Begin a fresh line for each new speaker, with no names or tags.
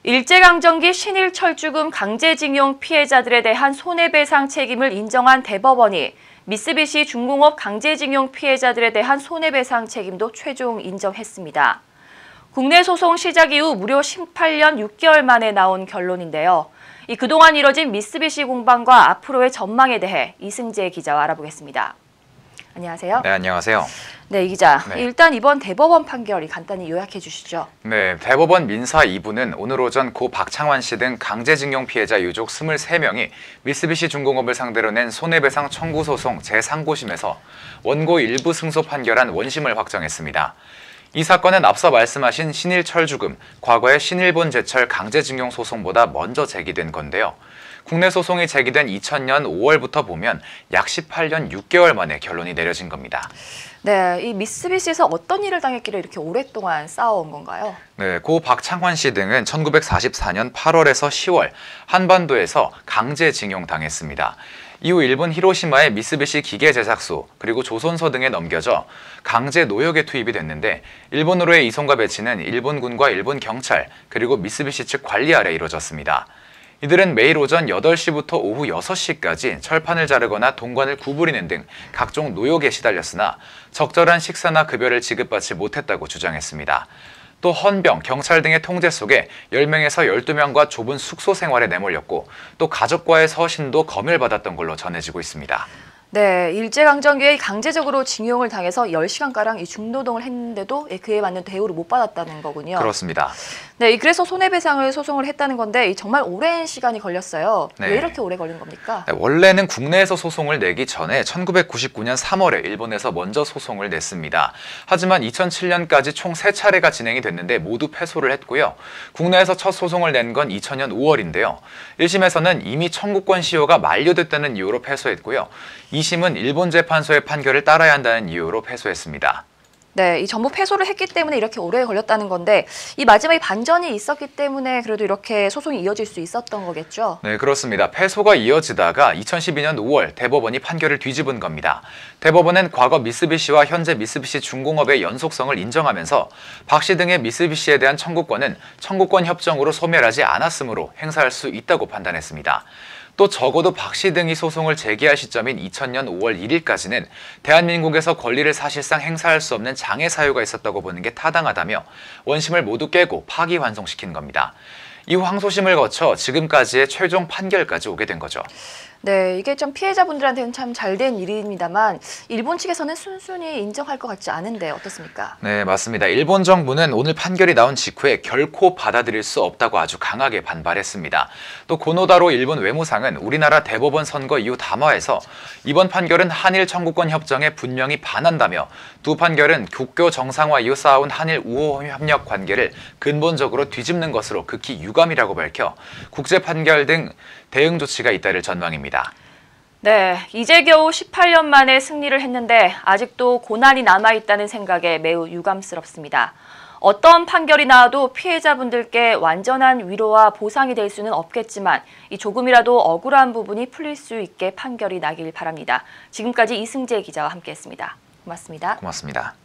일제강점기 신일철주금 강제징용 피해자들에 대한 손해배상 책임을 인정한 대법원이 미쓰비시 중공업 강제징용 피해자들에 대한 손해배상 책임도 최종 인정했습니다. 국내 소송 시작 이후 무려 18년 6개월 만에 나온 결론인데요. 그동안 이뤄진 미쓰비시 공방과 앞으로의 전망에 대해 이승재 기자와 알아보겠습니다. 안녕하세요.
네, 안녕하세요.
네, 이 기자. 일단 이번 대법원 판결이 간단히 요약해 주시죠.
네, 대법원 민사 2부는 오늘 오전 고 박창환 씨 등 강제징용 피해자 유족 23명이 미쓰비시 중공업을 상대로 낸 손해배상 청구 소송 제3고심에서 원고 일부 승소 판결한 원심을 확정했습니다. 이 사건은 앞서 말씀하신 신일철주금, 과거의 신일본제철 강제징용 소송보다 먼저 제기된 건데요. 국내 소송이 제기된 2000년 5월부터 보면 약 18년 6개월 만에 결론이 내려진 겁니다.
네, 이 미쓰비시에서 어떤 일을 당했길래 이렇게 오랫동안 쌓아온 건가요?
네, 고 박창환 씨 등은 1944년 8월에서 10월 한반도에서 강제징용 당했습니다. 이후 일본 히로시마의 미쓰비시 기계 제작소 그리고 조선소 등에 넘겨져 강제 노역에 투입이 됐는데 일본으로의 이송과 배치는 일본군과 일본 경찰 그리고 미쓰비시 측 관리 아래 이루어졌습니다. 이들은 매일 오전 8시부터 오후 6시까지 철판을 자르거나 동관을 구부리는 등 각종 노역에 시달렸으나 적절한 식사나 급여를 지급받지 못했다고 주장했습니다. 또 헌병, 경찰 등의 통제 속에 10명에서 12명과 좁은 숙소 생활에 내몰렸고 또 가족과의 서신도 검열받았던 걸로 전해지고 있습니다.
네, 일제강점기에 강제적으로 징용을 당해서 10시간가량 이 중노동을 했는데도 그에 맞는 대우를 못 받았다는 거군요.
그렇습니다.
네, 그래서 손해배상을 소송을 했다는 건데 정말 오랜 시간이 걸렸어요.
네.
왜 이렇게 오래 걸린 겁니까?
네, 원래는 국내에서 소송을 내기 전에 1999년 3월에 일본에서 먼저 소송을 냈습니다. 하지만 2007년까지 총 3차례가 진행이 됐는데 모두 패소를 했고요. 국내에서 첫 소송을 낸 건 2000년 5월인데요. 1심에서는 이미 청구권 시효가 만료됐다는 이유로 패소했고요. 2심은 일본 재판소의 판결을 따라야 한다는 이유로 패소했습니다.
네, 이 전부 패소를 했기 때문에 이렇게 오래 걸렸다는 건데 이 마지막에 반전이 있었기 때문에 그래도 이렇게 소송이 이어질 수 있었던 거겠죠?
네, 그렇습니다. 패소가 이어지다가 2012년 5월 대법원이 판결을 뒤집은 겁니다. 대법원은 과거 미쓰비시와 현재 미쓰비시 중공업의 연속성을 인정하면서 박 씨 등의 미쓰비시에 대한 청구권은 청구권 협정으로 소멸하지 않았으므로 행사할 수 있다고 판단했습니다. 또 적어도 박 씨 등이 소송을 제기할 시점인 2000년 5월 1일까지는 대한민국에서 권리를 사실상 행사할 수 없는 장애 사유가 있었다고 보는 게 타당하다며 원심을 모두 깨고 파기환송시킨 겁니다. 이후 항소심을 거쳐 지금까지의 최종 판결까지 오게 된 거죠.
네, 이게 좀 피해자분들한테는 참 잘된 일입니다만 일본 측에서는 순순히 인정할 것 같지 않은데 어떻습니까?
네, 맞습니다. 일본 정부는 오늘 판결이 나온 직후에 결코 받아들일 수 없다고 아주 강하게 반발했습니다. 또 고노다로 일본 외무상은 우리나라 대법원 선거 이후 담화에서 이번 판결은 한일 청구권 협정에 분명히 반한다며 두 판결은 국교 정상화 이후 쌓아온 한일 우호 협력 관계를 근본적으로 뒤집는 것으로 극히 유감이라고 밝혀 국제 판결 등 대응 조치가 잇따를 전망입니다.
네, 이제 겨우 18년 만에 승리를 했는데 아직도 고난이 남아있다는 생각에 매우 유감스럽습니다. 어떤 판결이 나와도 피해자분들께 완전한 위로와 보상이 될 수는 없겠지만 조금이라도 억울한 부분이 풀릴 수 있게 판결이 나길 바랍니다. 지금까지 이승재 기자와 함께했습니다. 고맙습니다.
고맙습니다.